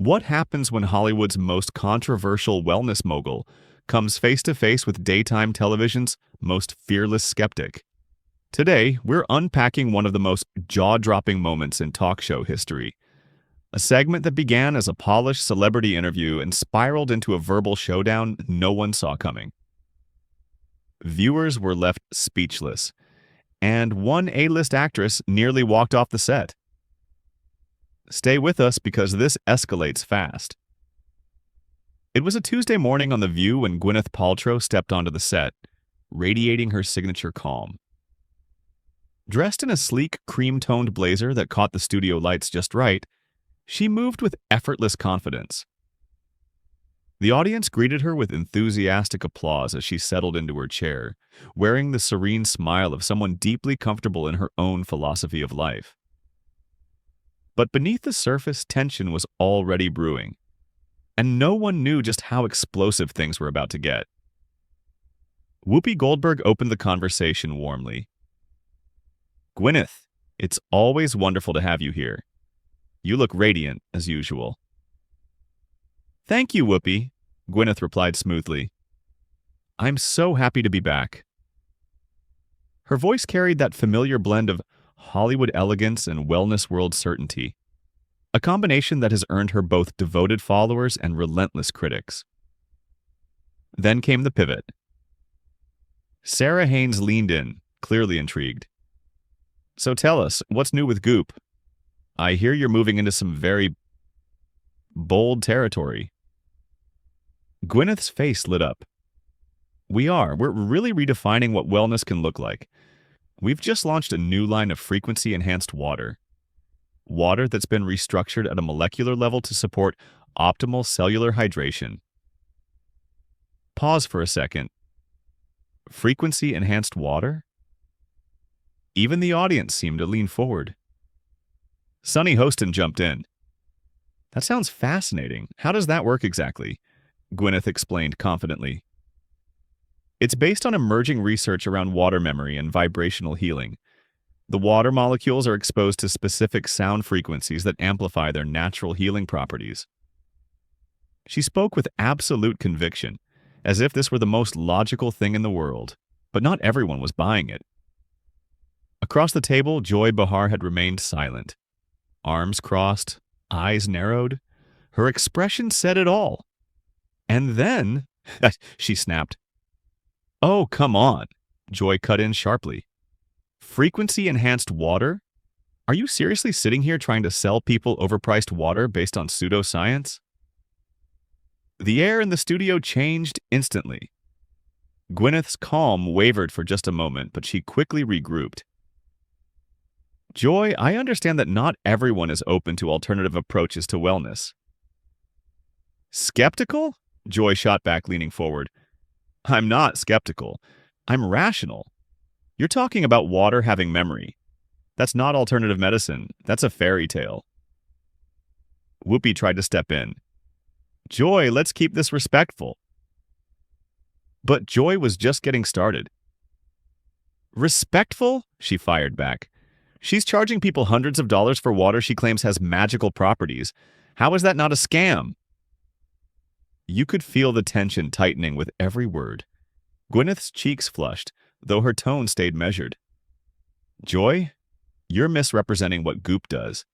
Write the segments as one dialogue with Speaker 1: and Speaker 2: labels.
Speaker 1: What happens when Hollywood's most controversial wellness mogul comes face to face with daytime television's most fearless skeptic? Today, we're unpacking one of the most jaw-dropping moments in talk show history. A segment that began as a polished celebrity interview and spiraled into a verbal showdown no one saw coming. Viewers were left speechless, and one A-list actress nearly walked off the set. Stay with us because this escalates fast. It was a Tuesday morning on The View when Gwyneth Paltrow stepped onto the set, radiating her signature calm. Dressed in a sleek, cream-toned blazer that caught the studio lights just right, she moved with effortless confidence. The audience greeted her with enthusiastic applause as she settled into her chair, wearing the serene smile of someone deeply comfortable in her own philosophy of life. But beneath the surface, tension was already brewing, and no one knew just how explosive things were about to get. Whoopi Goldberg opened the conversation warmly. "Gwyneth, it's always wonderful to have you here. You look radiant, as usual." "Thank you, Whoopi," Gwyneth replied smoothly. "I'm so happy to be back." Her voice carried that familiar blend of Hollywood elegance and wellness world certainty, a combination that has earned her both devoted followers and relentless critics. Then came the pivot. Sarah Haynes leaned in, clearly intrigued. "So tell us, what's new with Goop? I hear you're moving into some very bold territory." Gwyneth's face lit up. We're really redefining what wellness can look like. We've just launched a new line of frequency-enhanced water. Water that's been restructured at a molecular level to support optimal cellular hydration. Pause for a second. Frequency-enhanced water? Even the audience seemed to lean forward. Sunny Hostin jumped in. "That sounds fascinating. How does that work exactly?" Gwyneth explained confidently. "It's based on emerging research around water memory and vibrational healing. The water molecules are exposed to specific sound frequencies that amplify their natural healing properties." She spoke with absolute conviction, as if this were the most logical thing in the world, but not everyone was buying it. Across the table, Joy Behar had remained silent. Arms crossed, eyes narrowed. Her expression said it all. And then, she snapped. "Oh, come on," Joy cut in sharply. "Frequency-enhanced water? Are you seriously sitting here trying to sell people overpriced water based on pseudoscience?" The air in the studio changed instantly. Gwyneth's calm wavered for just a moment, but she quickly regrouped. "Joy, I understand that not everyone is open to alternative approaches to wellness." "Skeptical?" Joy shot back, leaning forward. "I'm not skeptical. I'm rational. You're talking about water having memory. That's not alternative medicine. That's a fairy tale." Whoopi tried to step in. "Joy, let's keep this respectful." But Joy was just getting started. "Respectful?" she fired back. "She's charging people hundreds of dollars for water she claims has magical properties. How is that not a scam?" You could feel the tension tightening with every word. Gwyneth's cheeks flushed, though her tone stayed measured. "Joy, you're misrepresenting what Goop does.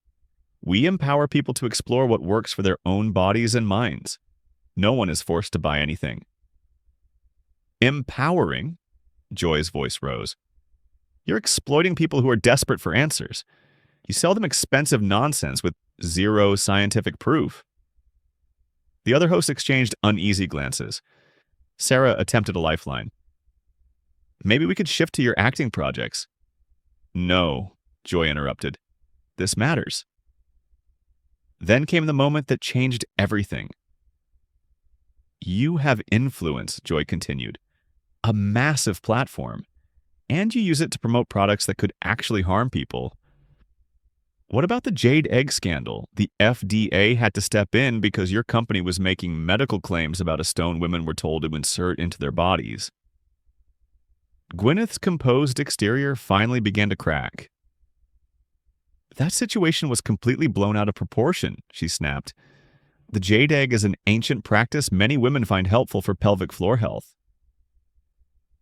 Speaker 1: We empower people to explore what works for their own bodies and minds. No one is forced to buy anything." "Empowering?" Joy's voice rose. "You're exploiting people who are desperate for answers. You sell them expensive nonsense with zero scientific proof." The other hosts exchanged uneasy glances. Sarah attempted a lifeline. "Maybe we could shift to your acting projects." "No," Joy interrupted. "This matters." Then came the moment that changed everything. "You have influence," Joy continued. "A massive platform. And you use it to promote products that could actually harm people. What about the jade egg scandal? The FDA had to step in because your company was making medical claims about a stone women were told to insert into their bodies." Gwyneth's composed exterior finally began to crack. "That situation was completely blown out of proportion," she snapped. The jade egg is an ancient practice many women find helpful for pelvic floor health.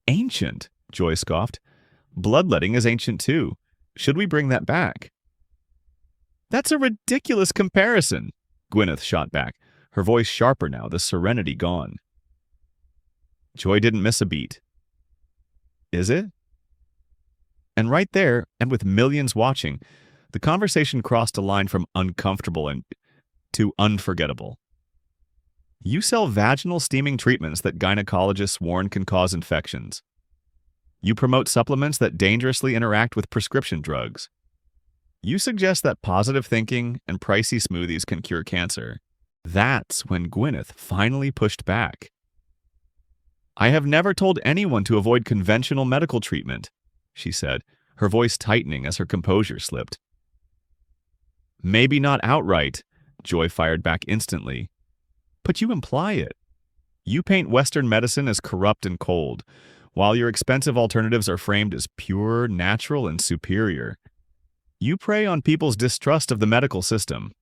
Speaker 1: Ancient? Joy scoffed. Bloodletting is ancient too. Should we bring that back? That's a ridiculous comparison, Gwyneth shot back, her voice sharper now, the serenity gone. Joy didn't miss a beat. Is it? And right there, and with millions watching, the conversation crossed a line from uncomfortable to unforgettable. You sell vaginal steaming treatments that gynecologists warn can cause infections. You promote supplements that dangerously interact with prescription drugs. You suggest that positive thinking and pricey smoothies can cure cancer. That's when Gwyneth finally pushed back. I have never told anyone to avoid conventional medical treatment, she said, her voice tightening as her composure slipped. Maybe not outright, Joy fired back instantly. But you imply it. You paint Western medicine as corrupt and cold, while your expensive alternatives are framed as pure, natural, and superior. You prey on people's distrust of the medical system.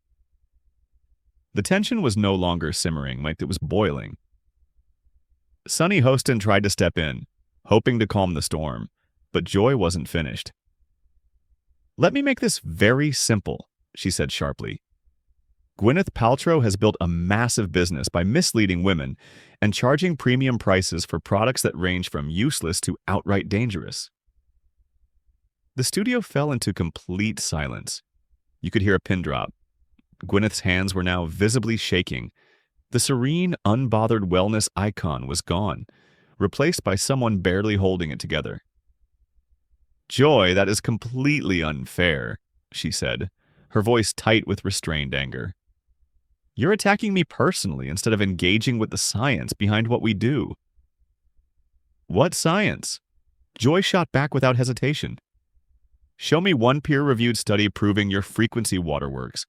Speaker 1: The tension was no longer simmering like it was boiling. Sonny Hostin tried to step in, hoping to calm the storm, but Joy wasn't finished. Let me make this very simple, she said sharply. Gwyneth Paltrow has built a massive business by misleading women and charging premium prices for products that range from useless to outright dangerous. The studio fell into complete silence. You could hear a pin drop. Gwyneth's hands were now visibly shaking. The serene, unbothered wellness icon was gone, replaced by someone barely holding it together. Joy, that is completely unfair, she said, her voice tight with restrained anger. You're attacking me personally instead of engaging with the science behind what we do. What science? Joy shot back without hesitation. Show me one peer-reviewed study proving your frequency waterworks.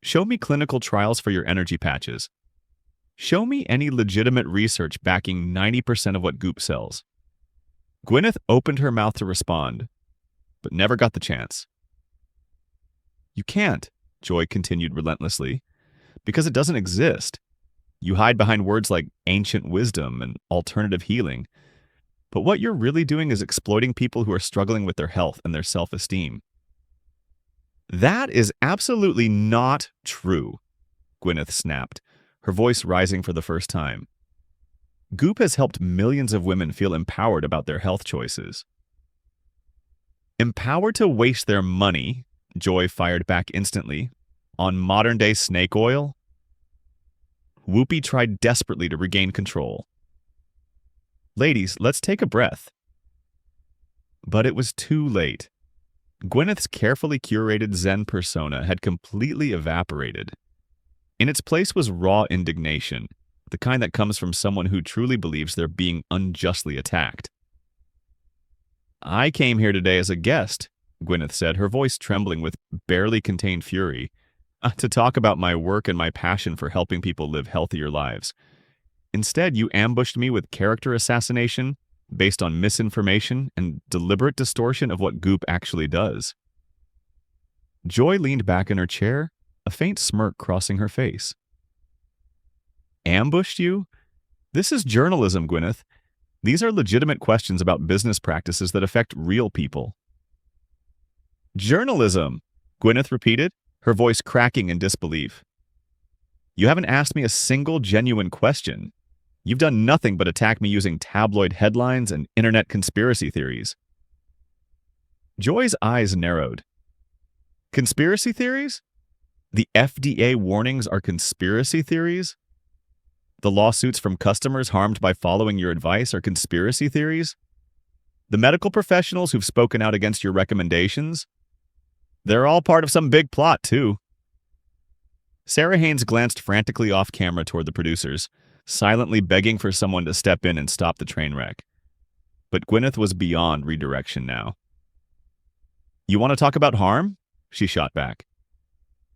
Speaker 1: Show me clinical trials for your energy patches. Show me any legitimate research backing 90% of what Goop sells. Gwyneth opened her mouth to respond, but never got the chance. You can't, Joy continued relentlessly, because it doesn't exist. You hide behind words like ancient wisdom and alternative healing, but what you're really doing is exploiting people who are struggling with their health and their self-esteem. That is absolutely not true, Gwyneth snapped, her voice rising for the first time. Goop has helped millions of women feel empowered about their health choices. Empowered to waste their money, Joy fired back instantly, on modern-day snake oil? Whoopi tried desperately to regain control. Ladies, let's take a breath. But it was too late. Gwyneth's carefully curated Zen persona had completely evaporated. In its place was raw indignation, the kind that comes from someone who truly believes they're being unjustly attacked. I came here today as a guest, Gwyneth said, her voice trembling with barely contained fury, to talk about my work and my passion for helping people live healthier lives. Instead, you ambushed me with character assassination based on misinformation and deliberate distortion of what Goop actually does. Joy leaned back in her chair, a faint smirk crossing her face. Ambushed you? This is journalism, Gwyneth. These are legitimate questions about business practices that affect real people. Journalism, Gwyneth repeated, her voice cracking in disbelief. You haven't asked me a single genuine question. You've done nothing but attack me using tabloid headlines and internet conspiracy theories. Joy's eyes narrowed. Conspiracy theories? The FDA warnings are conspiracy theories? The lawsuits from customers harmed by following your advice are conspiracy theories? The medical professionals who've spoken out against your recommendations? They're all part of some big plot, too. Sarah Haynes glanced frantically off camera toward the producers, silently begging for someone to step in and stop the train wreck. But Gwyneth was beyond redirection now. You want to talk about harm? She shot back.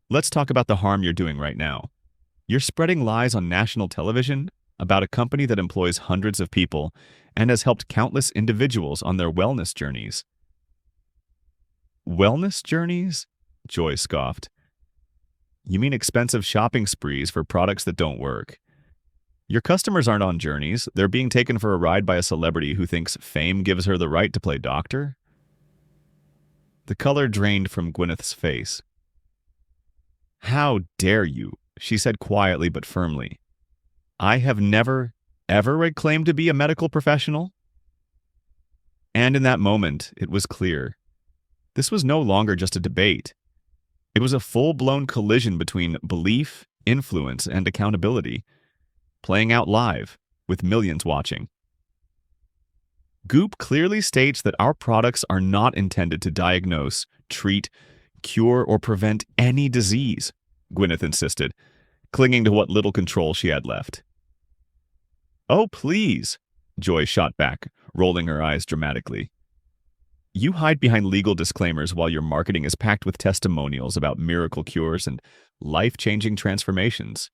Speaker 1: Let's talk about the harm you're doing right now. You're spreading lies on national television about a company that employs hundreds of people and has helped countless individuals on their wellness journeys. Wellness journeys? Joy scoffed. You mean expensive shopping sprees for products that don't work. Your customers aren't on journeys. They're being taken for a ride by a celebrity who thinks fame gives her the right to play doctor. The color drained from Gwyneth's face. How dare you, she said quietly but firmly. I have never, ever claimed to be a medical professional. And in that moment, it was clear. This was no longer just a debate. It was a full-blown collision between belief, influence, and accountability, playing out live, with millions watching. Goop clearly states that our products are not intended to diagnose, treat, cure, or prevent any disease, Gwyneth insisted, clinging to what little control she had left. Oh, please, Joy shot back, rolling her eyes dramatically. You hide behind legal disclaimers while your marketing is packed with testimonials about miracle cures and life-changing transformations.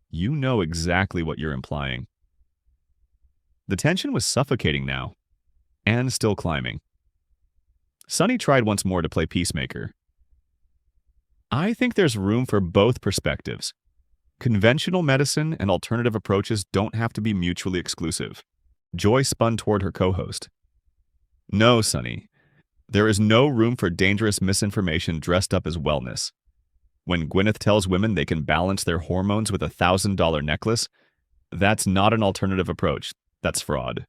Speaker 1: You know exactly what you're implying. The tension was suffocating now, and still climbing. Sunny tried once more to play peacemaker. I think there's room for both perspectives. Conventional medicine and alternative approaches don't have to be mutually exclusive. Joy spun toward her co-host. No, Sunny. There is no room for dangerous misinformation dressed up as wellness. When Gwyneth tells women they can balance their hormones with a $1,000 necklace, that's not an alternative approach. That's fraud.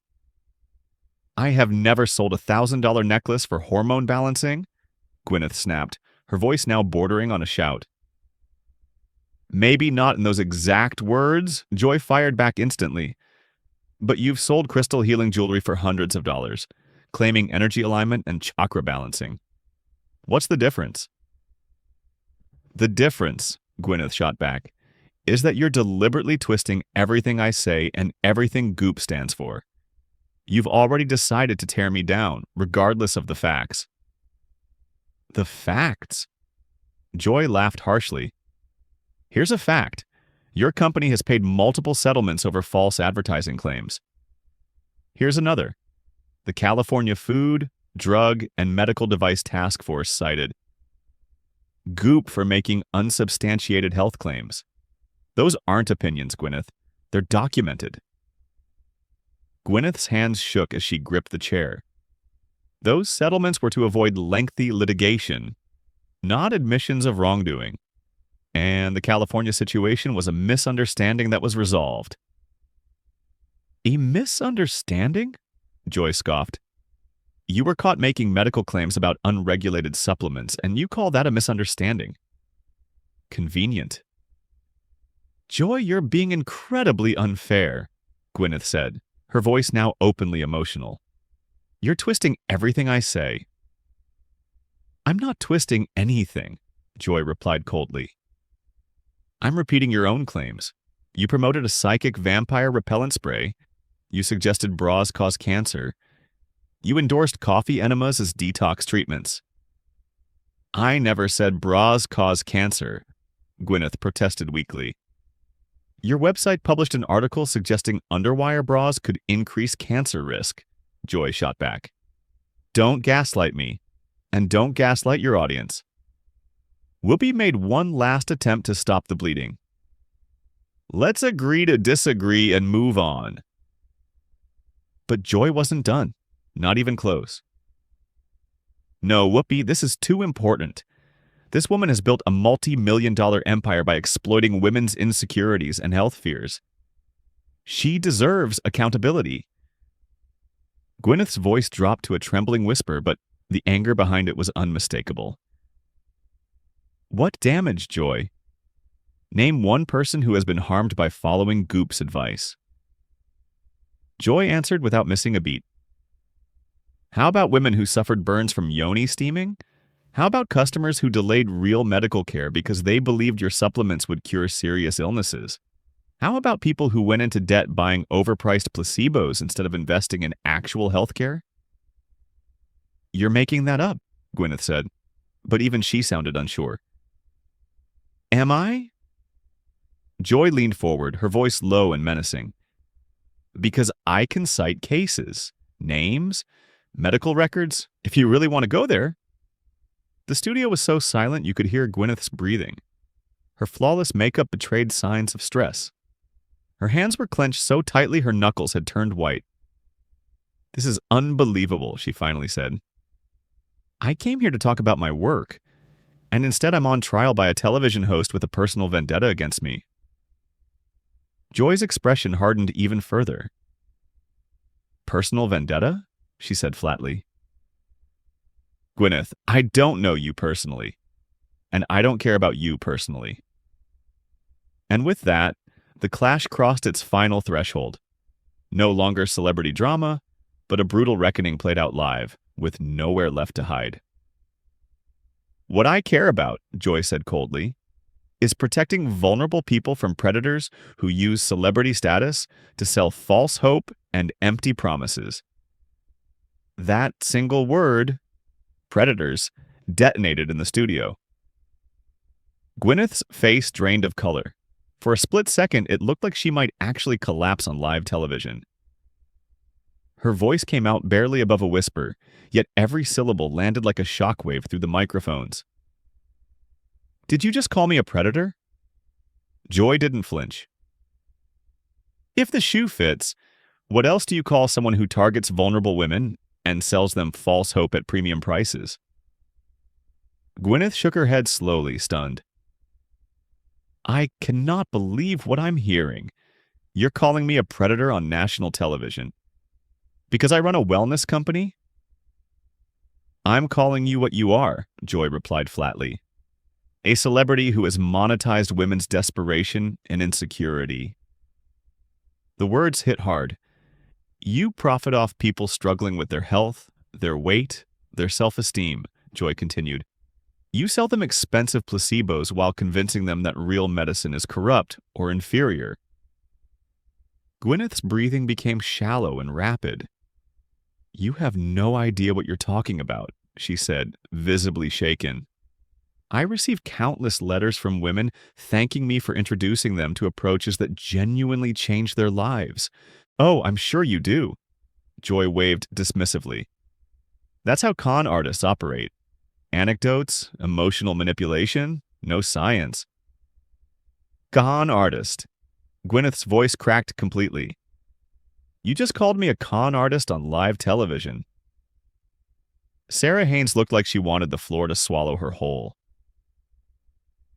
Speaker 1: I have never sold a $1,000 necklace for hormone balancing, Gwyneth snapped, her voice now bordering on a shout. Maybe not in those exact words, Joy fired back instantly. But you've sold crystal healing jewelry for hundreds of dollars, claiming energy alignment and chakra balancing. What's the difference? The difference, Gwyneth shot back, is that you're deliberately twisting everything I say and everything Goop stands for. You've already decided to tear me down, regardless of the facts. The facts? Joy laughed harshly. Here's a fact. Your company has paid multiple settlements over false advertising claims. Here's another. The California Food, Drug, and Medical Device Task Force cited Goop for making unsubstantiated health claims. Those aren't opinions, Gwyneth. They're documented. Gwyneth's hands shook as she gripped the chair. Those settlements were to avoid lengthy litigation, not admissions of wrongdoing. And the California situation was a misunderstanding that was resolved. A misunderstanding? Joy scoffed. You were caught making medical claims about unregulated supplements, and you call that a misunderstanding. Convenient. Joy, you're being incredibly unfair, Gwyneth said, her voice now openly emotional. You're twisting everything I say. I'm not twisting anything, Joy replied coldly. I'm repeating your own claims. You promoted a psychic vampire repellent spray. You suggested bras cause cancer. You endorsed coffee enemas as detox treatments. I never said bras cause cancer, Gwyneth protested weakly. Your website published an article suggesting underwire bras could increase cancer risk, Joy shot back. Don't gaslight me, and don't gaslight your audience. Whoopi made one last attempt to stop the bleeding. Let's agree to disagree and move on. But Joy wasn't done, not even close. No, Whoopi, this is too important. This woman has built a multi-million-dollar empire by exploiting women's insecurities and health fears. She deserves accountability. Gwyneth's voice dropped to a trembling whisper, but the anger behind it was unmistakable. What damage, Joy? Name one person who has been harmed by following Goop's advice. Joy answered without missing a beat. How about women who suffered burns from yoni steaming? How about customers who delayed real medical care because they believed your supplements would cure serious illnesses? How about people who went into debt buying overpriced placebos instead of investing in actual health care? You're making that up, Gwyneth said, but even she sounded unsure. Am I? Joy leaned forward, her voice low and menacing. Because I can cite cases, names, medical records, if you really want to go there. The studio was so silent you could hear Gwyneth's breathing. Her flawless makeup betrayed signs of stress. Her hands were clenched so tightly her knuckles had turned white. "This is unbelievable," she finally said. "I came here to talk about my work, and instead I'm on trial by a television host with a personal vendetta against me." Joy's expression hardened even further. "Personal vendetta?" she said flatly. "Gwyneth, I don't know you personally, and I don't care about you personally." And with that, the clash crossed its final threshold. No longer celebrity drama, but a brutal reckoning played out live, with nowhere left to hide. "What I care about," Joy said coldly, "is protecting vulnerable people from predators who use celebrity status to sell false hope and empty promises." That single word, predators, detonated in the studio. Gwyneth's face drained of color. For a split second, it looked like she might actually collapse on live television. Her voice came out barely above a whisper, yet every syllable landed like a shockwave through the microphones. "Did you just call me a predator?" Joy didn't flinch. "If the shoe fits, what else do you call someone who targets vulnerable women and sells them false hope at premium prices?" Gwyneth shook her head slowly, stunned. "I cannot believe what I'm hearing. You're calling me a predator on national television. Because I run a wellness company?" "I'm calling you what you are," Joy replied flatly. "A celebrity who has monetized women's desperation and insecurity." The words hit hard. "You profit off people struggling with their health, their weight, their self-esteem," Joy continued. "You sell them expensive placebos while convincing them that real medicine is corrupt or inferior." Gwyneth's breathing became shallow and rapid. "You have no idea what you're talking about," she said, visibly shaken. "I receive countless letters from women thanking me for introducing them to approaches that genuinely change their lives." "Oh, I'm sure you do," Joy waved dismissively. "That's how con artists operate. Anecdotes, emotional manipulation, no science." "Con artist." Gwyneth's voice cracked completely. "You just called me a con artist on live television." Sarah Haynes looked like she wanted the floor to swallow her whole.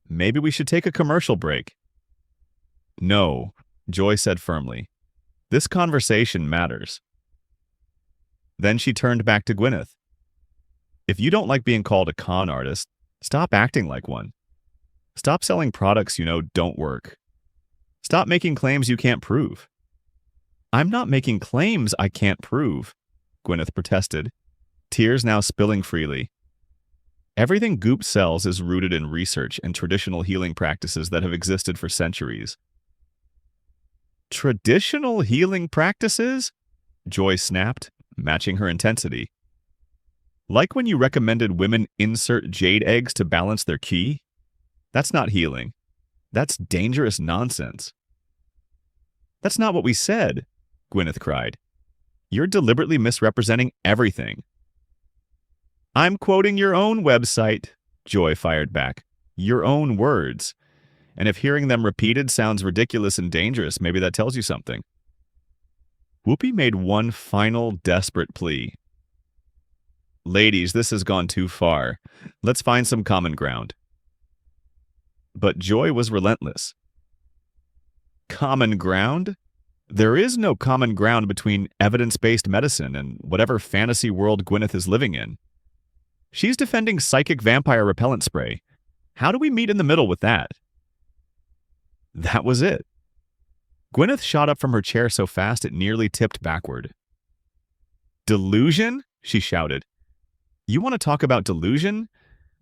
Speaker 1: "Maybe we should take a commercial break." "No," Joy said firmly. "This conversation matters." Then she turned back to Gwyneth. "If you don't like being called a con artist, stop acting like one. Stop selling products you know don't work. Stop making claims you can't prove." "I'm not making claims I can't prove," Gwyneth protested, tears now spilling freely. "Everything Goop sells is rooted in research and traditional healing practices that have existed for centuries." "Traditional healing practices?" Joy snapped, matching her intensity. "Like when you recommended women insert jade eggs to balance their ki? That's not healing. That's dangerous nonsense." "That's not what we said," Gwyneth cried. "You're deliberately misrepresenting everything." "I'm quoting your own website," Joy fired back. "Your own words. And if hearing them repeated sounds ridiculous and dangerous, maybe that tells you something." Whoopi made one final desperate plea. "Ladies, this has gone too far. Let's find some common ground." But Joy was relentless. "Common ground? There is no common ground between evidence-based medicine and whatever fantasy world Gwyneth is living in. She's defending psychic vampire repellent spray. How do we meet in the middle with that?" That was it. Gwyneth shot up from her chair so fast it nearly tipped backward. "Delusion?" she shouted. "You want to talk about delusion?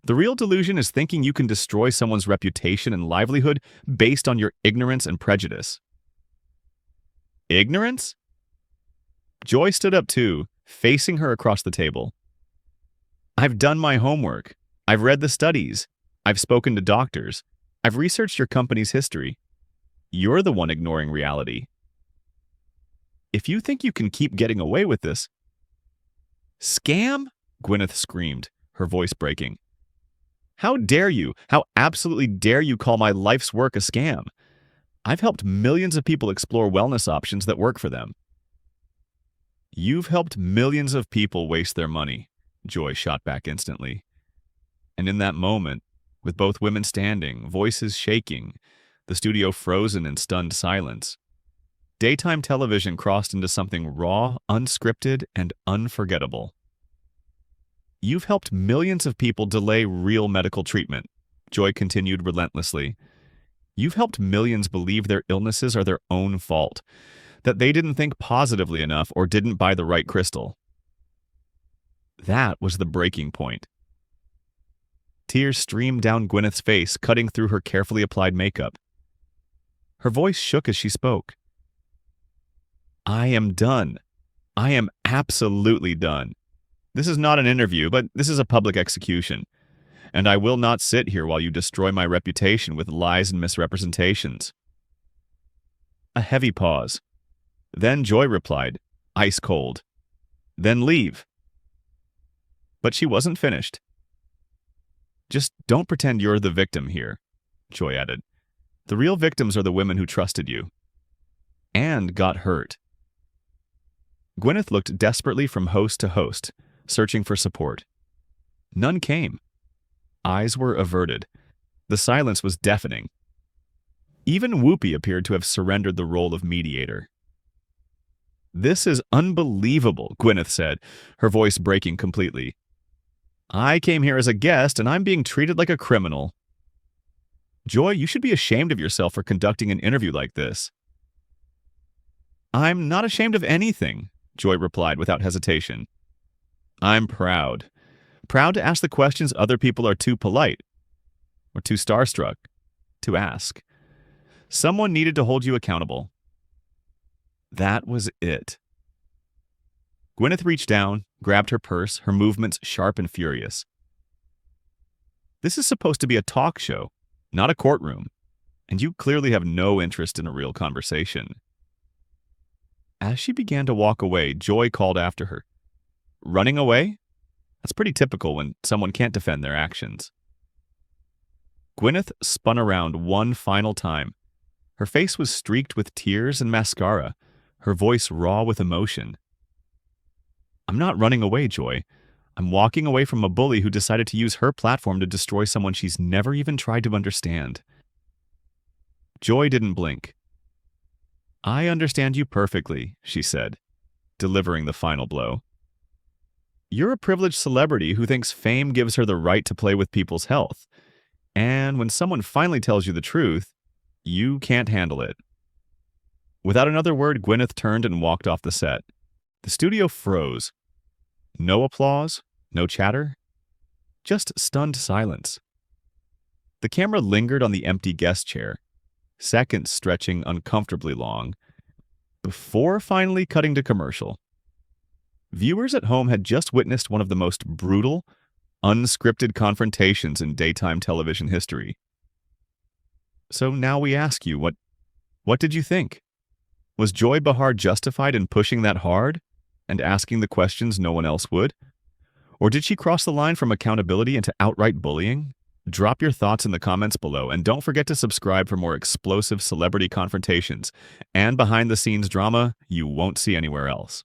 Speaker 1: The real delusion is thinking you can destroy someone's reputation and livelihood based on your ignorance and prejudice." "Ignorance?" Joy stood up too, facing her across the table. "I've done my homework. I've read the studies. I've spoken to doctors. I've researched your company's history. You're the one ignoring reality. If you think you can keep getting away with this—" "Scam?" Gwyneth screamed, her voice breaking. How dare you? How absolutely dare you call my life's work a scam? I've helped millions of people explore wellness options that work for them. You've helped millions of people waste their money, Joy shot back instantly. And in that moment, with both women standing, voices shaking, the studio frozen in stunned silence, daytime television crossed into something raw, unscripted, and unforgettable. You've helped millions of people delay real medical treatment, Joy continued relentlessly. You've helped millions believe their illnesses are their own fault, that they didn't think positively enough or didn't buy the right crystal. That was the breaking point. Tears streamed down Gwyneth's face, cutting through her carefully applied makeup. Her voice shook as she spoke. I am done. I am absolutely done. This is not an interview, but this is a public execution. And I will not sit here while you destroy my reputation with lies and misrepresentations. A heavy pause. Then Joy replied, ice cold. Then leave. But she wasn't finished. Just don't pretend you're the victim here, Joy added. The real victims are the women who trusted you. And got hurt. Gwyneth looked desperately from host to host, searching for support. None came. Eyes were averted. The silence was deafening. Even Whoopi appeared to have surrendered the role of mediator. This is unbelievable, Gwyneth said, her voice breaking completely. I came here as a guest, and I'm being treated like a criminal. Joy, you should be ashamed of yourself for conducting an interview like this. I'm not ashamed of anything, Joy replied without hesitation. I'm proud. Proud to ask the questions other people are too polite or too starstruck to ask. Someone needed to hold you accountable. That was it. Gwyneth reached down, grabbed her purse, her movements sharp and furious. This is supposed to be a talk show, not a courtroom, and you clearly have no interest in a real conversation. As she began to walk away, Joy called after her. Running away? That's pretty typical when someone can't defend their actions. Gwyneth spun around one final time. Her face was streaked with tears and mascara, her voice raw with emotion. I'm not running away, Joy. I'm walking away from a bully who decided to use her platform to destroy someone she's never even tried to understand. Joy didn't blink. I understand you perfectly, she said, delivering the final blow. You're a privileged celebrity who thinks fame gives her the right to play with people's health. And when someone finally tells you the truth, you can't handle it. Without another word, Gwyneth turned and walked off the set. The studio froze. No applause, no chatter, just stunned silence. The camera lingered on the empty guest chair, seconds stretching uncomfortably long, before finally cutting to commercial. Viewers at home had just witnessed one of the most brutal, unscripted confrontations in daytime television history. So now we ask you, what did you think? Was Joy Behar justified in pushing that hard and asking the questions no one else would? Or did she cross the line from accountability into outright bullying? Drop your thoughts in the comments below, and don't forget to subscribe for more explosive celebrity confrontations and behind-the-scenes drama you won't see anywhere else.